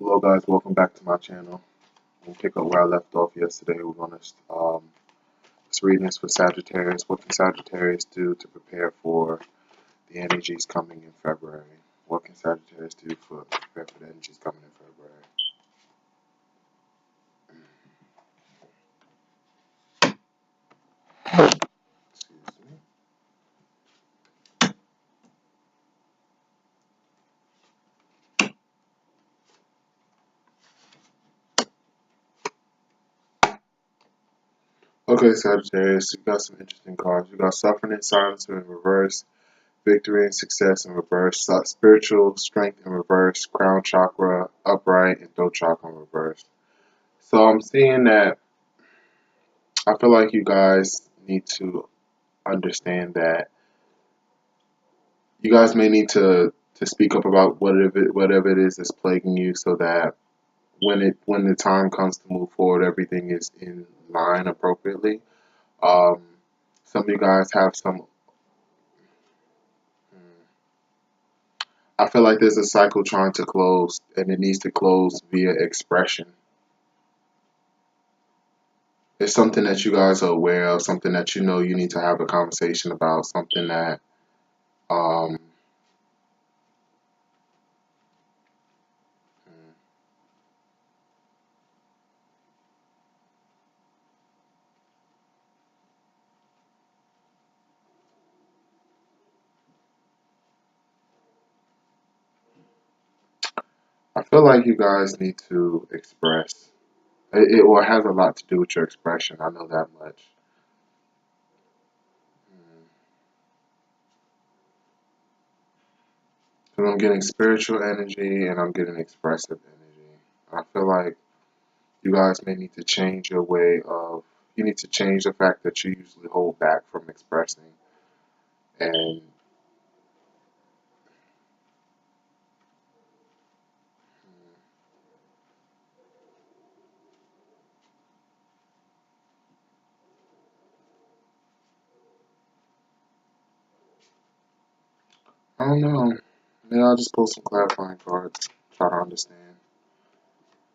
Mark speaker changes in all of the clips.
Speaker 1: Hello guys, welcome back to my channel. We'll pick up where I left off yesterday. We're going to this reading is for Sagittarius. What can Sagittarius do to prepare for the energies coming in February? What can Sagittarius do for prepare for the energies coming in February? Excuse me. Okay, Sagittarius, you got some interesting cards. You got suffering and silence in reverse, victory and success in reverse, spiritual strength in reverse, crown chakra upright, and throat chakra in reverse. So I'm seeing that I feel like you guys need to understand that you guys may need to speak up about whatever it is that's plaguing you, so that when the time comes to move forward, everything is in line appropriately. Um, some of you guys have some. I feel like there's a cycle trying to close, and it needs to close via expression. It's something that you guys are aware of, something that you know you need to have a conversation about, something that um, I feel like you guys need to express. It has a lot to do with your expression. I know that much. Because I'm getting spiritual energy and I'm getting expressive energy. I feel like you guys may need to change your way of. You need to change the fact that you usually hold back from expressing. And I don't know. Maybe I'll just pull some clarifying cards. Try to understand.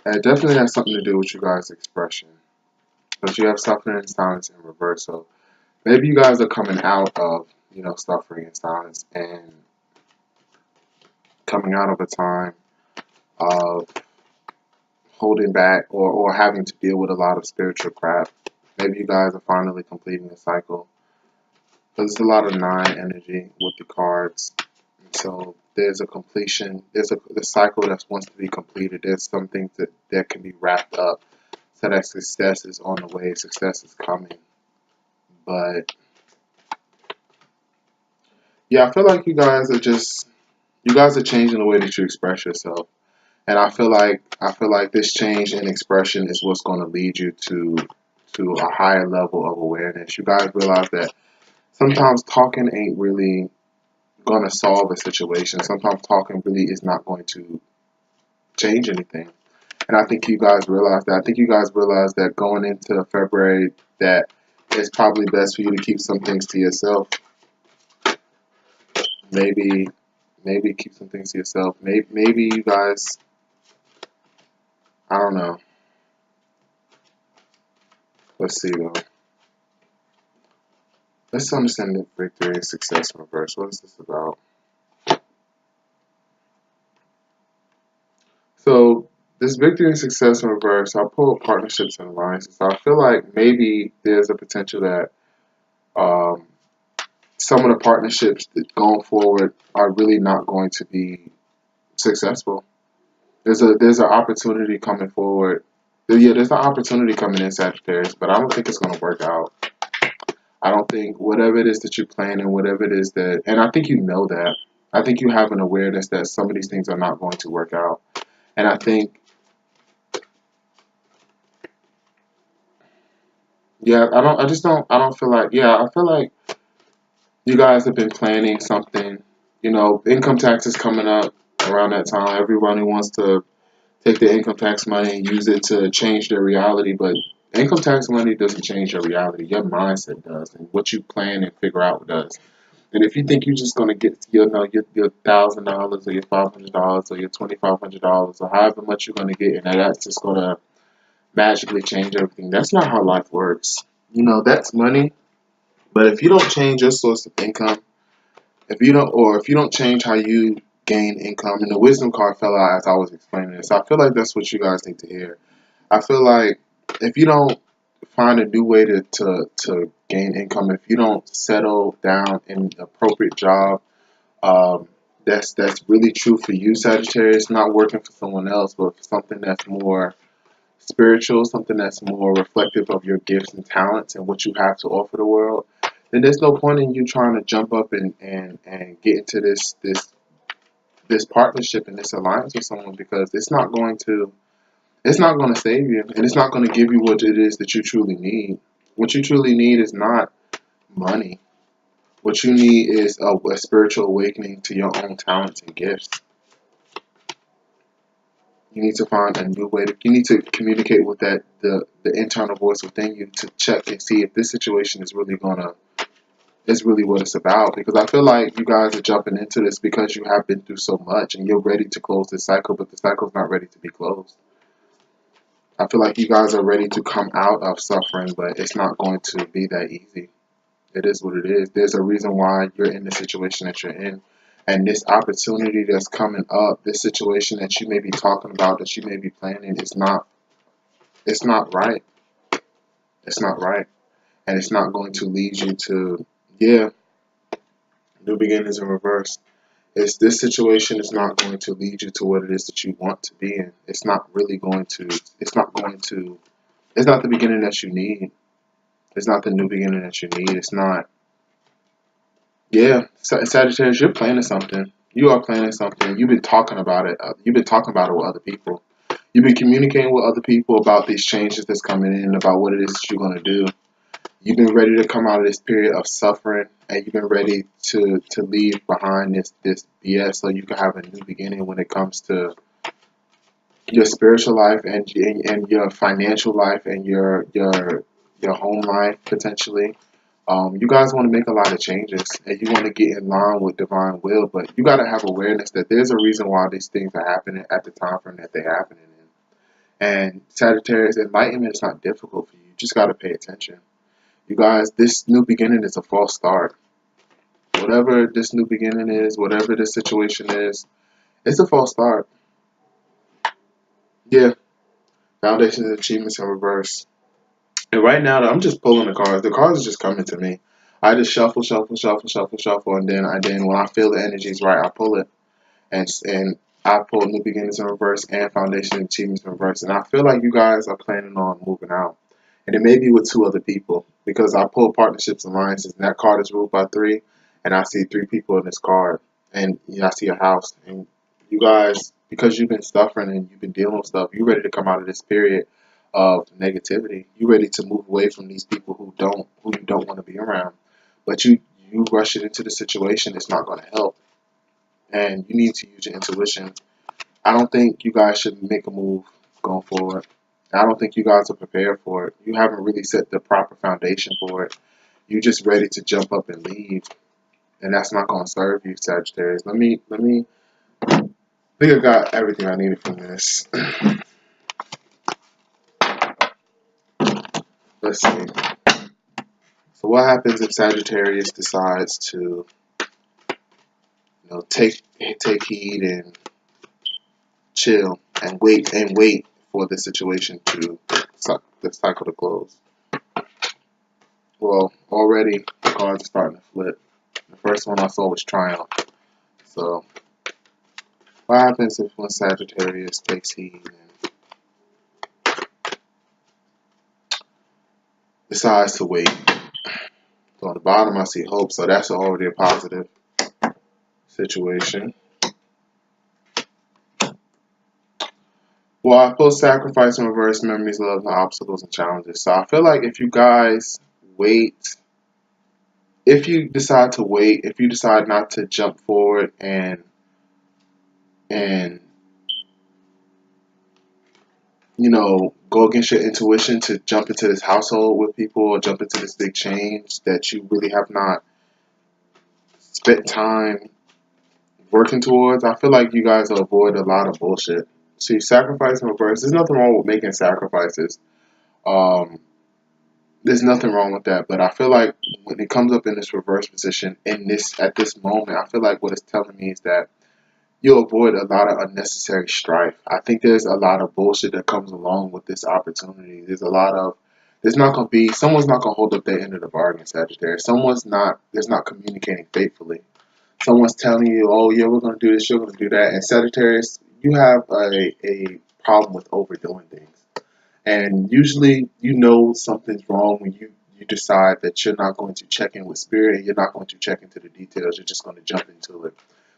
Speaker 1: And it definitely has something to do with you guys' expression. But you have suffering and silence in reverse. So maybe you guys are coming out of, suffering and silence and coming out of a time of holding back or having to deal with a lot of spiritual crap. Maybe you guys are finally completing the cycle. But there's a lot of nine energy with the cards. So there's a completion. There's the cycle that wants to be completed. There's some things that can be wrapped up so that success is on the way. Success is coming. But yeah, I feel like you guys are changing the way that you express yourself. And I feel like this change in expression is what's going to lead you to a higher level of awareness. You guys realize that sometimes talking ain't really going to solve a situation. Sometimes talking really is not going to change anything. And I think you guys realize that. I think you guys realize that going into February, that it's probably best for you to keep some things to yourself. Maybe, maybe keep some things to yourself. Maybe you guys, I don't know. Let's see though. Let's understand the victory and success in reverse. What is this about? So this victory and success in reverse, I pull partnerships and alliances. So I feel like maybe there's a potential that um, some of the partnerships that going forward are really not going to be successful. There's an opportunity coming forward. Yeah, there's an opportunity coming in Sagittarius, but I don't think it's going to work out. I don't think whatever it is that you're planning, whatever it is that, and I think you know that. I think you have an awareness that some of these things are not going to work out. And I think, yeah, I don't feel like, yeah, I feel like you guys have been planning something. Income tax is coming up around that time. Everyone who wants to take the income tax money and use it to change their reality, but income tax money doesn't change your reality. Your mindset does, and what you plan and figure out does. And if you think you're just gonna get your $1,000 or your $500 or your $2,500 or however much you're gonna get, and that's just gonna magically change everything, that's not how life works. That's money, but if you don't change your source of income, if you don't change how you gain income, and the wisdom card fell out as I was explaining this, I feel like that's what you guys need to hear. I feel like if you don't find a new way to gain income, if you don't settle down in an appropriate job, um, that's really true for you, Sagittarius, not working for someone else, but for something that's more spiritual, something that's more reflective of your gifts and talents and what you have to offer the world, then there's no point in you trying to jump up and get into this partnership and this alliance with someone, because it's not going to save you, and it's not going to give you what it is that you truly need. What you truly need is not money. What you need is a spiritual awakening to your own talents and gifts. You need to find a new way you need to communicate with the internal voice within you to check and see if this situation is really what it's about. Because I feel like you guys are jumping into this because you have been through so much and you're ready to close this cycle, but the cycle's not ready to be closed. I feel like you guys are ready to come out of suffering, but it's not going to be that easy. It is what it is. There's a reason why you're in the situation that you're in. And this opportunity that's coming up, this situation that you may be talking about, that you may be planning, it's not right. It's not right. And it's not going to lead you to, new beginnings in reverse. This situation is not going to lead you to what it is that you want to be in. It's not the beginning that you need. It's not the new beginning that you need. It's not. Yeah, Sagittarius, you're planning something. You are planning something. You've been talking about it. You've been talking about it with other people. You've been communicating with other people about these changes that's coming in, about what it is that you're going to do. You've been ready to come out of this period of suffering, and you've been ready to leave behind this BS so you can have a new beginning when it comes to your spiritual life and your financial life and your home life potentially. You guys want to make a lot of changes and you want to get in line with divine will, but you got to have awareness that there's a reason why these things are happening at the time frame that they're happening in. And Sagittarius, enlightenment is not difficult for you. You just got to pay attention. You guys, this new beginning is a false start. Whatever this new beginning is, whatever this situation is, it's a false start. Yeah, foundations and achievements in reverse. And right now, I'm just pulling the cards. The cards are just coming to me. I just shuffle, shuffle, shuffle, shuffle, shuffle, and then when I feel the energy is right, I pull it, and I pull New Beginnings in reverse and Foundation and Achievements in reverse. And I feel like you guys are planning on moving out, and it may be with two other people, because I pull partnerships and alliances, and that card is ruled by three, and I see three people in this card, and I see a house, and you guys, because you've been suffering and you've been dealing with stuff, you're ready to come out of this period of negativity. You're ready to move away from these people who you don't want to be around. But you rush it into the situation, it's not going to help. And you need to use your intuition. I don't think you guys should make a move going forward. I don't think you guys are prepared for it. You haven't really set the proper foundation for it. You're just ready to jump up and leave. And that's not going to serve you, Sagittarius. I think I got everything I needed from this. Let's see. So what happens if Sagittarius decides to, take heed and chill and wait for the situation the cycle to close? Well, already the cards are starting to flip. The first one I saw was Triumph. So what happens if when Sagittarius takes heed and decides to wait? So on the bottom I see hope, so that's already a positive situation. Well, I put sacrifice in reverse, memories, love, and obstacles and challenges. So I feel like if you guys wait, if you decide to wait, if you decide not to jump forward and go against your intuition to jump into this household with people or jump into this big change that you really have not spent time working towards, I feel like you guys will avoid a lot of bullshit. See, sacrifice in reverse, there's nothing wrong with making sacrifices. Um, there's nothing wrong with that, but I feel like when it comes up in this reverse position, in this at this moment, I feel like what it's telling me is that you'll avoid a lot of unnecessary strife. I think there's a lot of bullshit that comes along with this opportunity. There's not gonna be, someone's not gonna hold up their end of the bargain, Sagittarius. There's not communicating faithfully. Someone's telling you, oh yeah, we're gonna do this, you're gonna do that, and Sagittarius, you have a problem with overdoing things. And usually, you know something's wrong when you decide that you're not going to check in with spirit and you're not going to check into the details. You're just going to jump into it.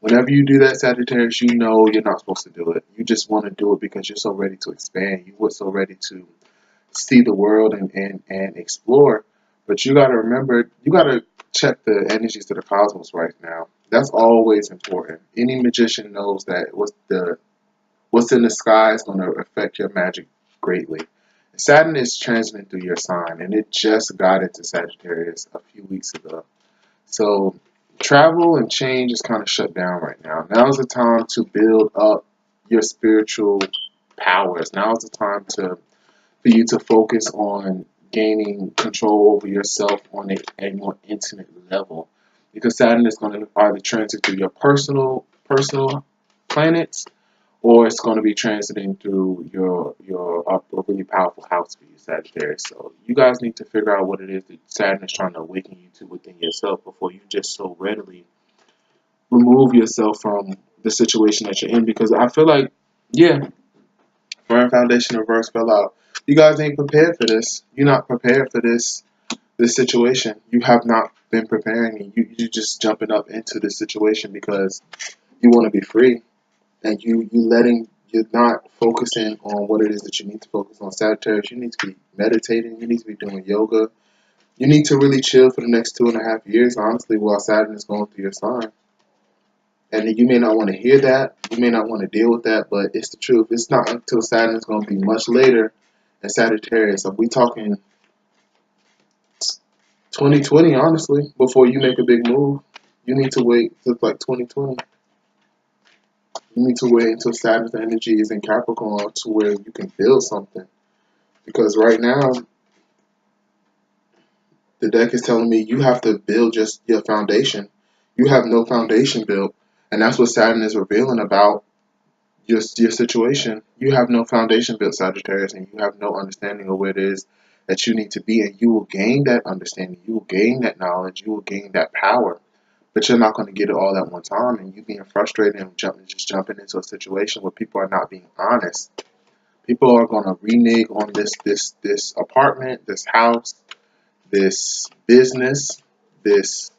Speaker 1: Whenever you do that, Sagittarius, you know you're not supposed to do it. You just want to do it because you're so ready to expand. You were so ready to see the world and explore. But you got to remember, you got to check the energies of the cosmos right now. That's always important. Any magician knows that what's in the sky is going to affect your magic greatly. Saturn is transiting through your sign, and it just got into Sagittarius a few weeks ago. So travel and change is kind of shut down right now. Now is the time to build up your spiritual powers. Now is the time for you to focus on gaining control over yourself on a more intimate level. Because Saturn is going to either transit through your personal planets, or it's going to be transiting through your a really powerful house for you, Sagittarius. So you guys need to figure out what it is that Saturn is trying to awaken you to within yourself before you just so readily remove yourself from the situation that you're in. Because I feel like, yeah, firm foundation reverse fell out. You guys ain't prepared for this. You're not prepared for this situation. You have not been preparing, and you just jumping up into this situation because you want to be free. And you're not focusing on what it is that you need to focus on. Sagittarius, you need to be meditating, you need to be doing yoga, you need to really chill for the next 2.5 years, honestly, while Saturn is going through your sign. And you may not want to hear that, you may not want to deal with that, but it's the truth. It's not until Saturn is going to be much later in Sagittarius. So we talking 2020, honestly, before you make a big move. You need to wait till like 2020. You need to wait until Saturn's energy is in Capricorn to where you can build something. Because right now, the deck is telling me you have to build just your foundation. You have no foundation built. And that's what Saturn is revealing about your situation. You have no foundation built, Sagittarius, and you have no understanding of where it is that you need to be. And you will gain that understanding. You will gain that knowledge. You will gain that power. But you're not going to get it all at one time. And you being frustrated and just jumping into a situation where people are not being honest. People are going to renege on this apartment, this house, this business, this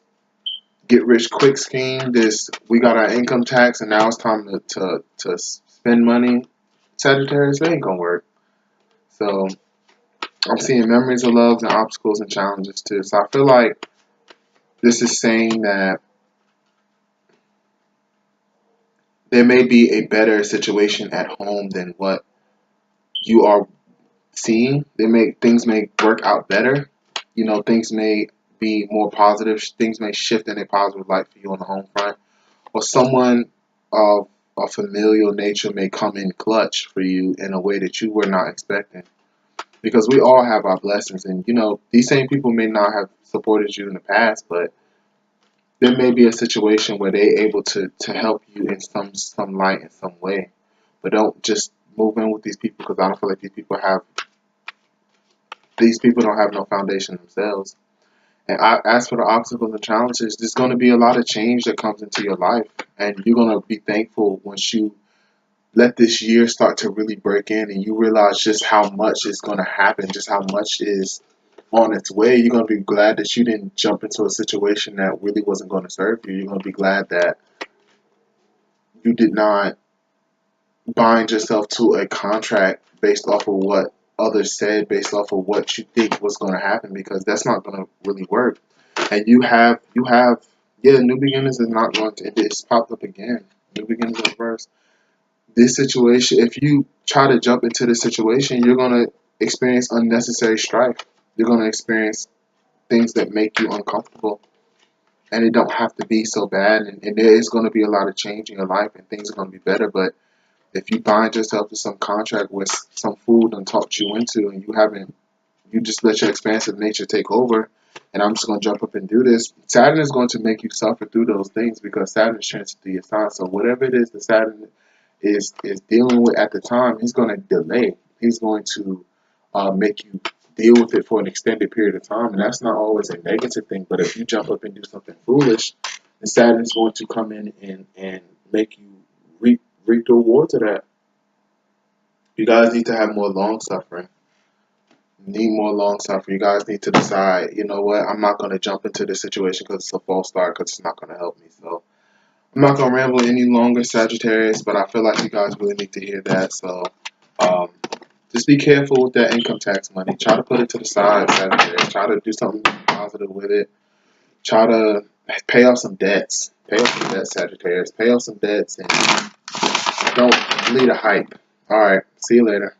Speaker 1: get rich quick scheme, this we got our income tax and now it's time to spend money. Sagittarius, it ain't gonna work. So I'm seeing memories of loves and obstacles and challenges too. So I feel like this is saying that there may be a better situation at home than what you are seeing. Things may work out better. You know, things may be more positive. Things may shift in a positive light for you on the home front, or someone of a familial nature may come in clutch for you in a way that you were not expecting. Because we all have our blessings, and you know these same people may not have supported you in the past, but there may be a situation where they're able to help you in some light in some way. But don't just move in with these people because I don't feel like these people don't have no foundation themselves. And as for the obstacles and challenges, there's going to be a lot of change that comes into your life. And you're going to be thankful once you let this year start to really break in and you realize just how much is going to happen, just how much is on its way. You're going to be glad that you didn't jump into a situation that really wasn't going to serve you. You're going to be glad that you did not bind yourself to a contract based off of what others said, based off of what you think was going to happen, because that's not going to really work. And yeah, new beginnings is not going to, it's popped up again. New beginnings in reverse. This situation, if you try to jump into this situation, you're going to experience unnecessary strife. You're going to experience things that make you uncomfortable. and it don't have to be so bad, and there is going to be a lot of change in your life, and things are going to be better. But if you bind yourself to some contract where some food done talked you into, and you just let your expansive nature take over, and I'm just going to jump up and do this, Saturn is going to make you suffer through those things because Saturn is transits through your sign. So whatever it is that Saturn is dealing with at the time, he's going to delay. He's going to make you deal with it for an extended period of time, and that's not always a negative thing. But if you jump up and do something foolish, then Saturn is going to come in and make you reap the rewards of that. You guys need to have more long suffering. Need more long suffering. You guys need to decide, you know what, I'm not going to jump into this situation because it's a false start, because it's not going to help me. So I'm not going to ramble any longer, Sagittarius, but I feel like you guys really need to hear that. So um, just be careful with that income tax money. Try to put it to the side, Sagittarius. Try to do something positive with it. Try to pay off some debts. Pay off some debts, Sagittarius. Pay off some debts and don't believe the hype. All right. See you later.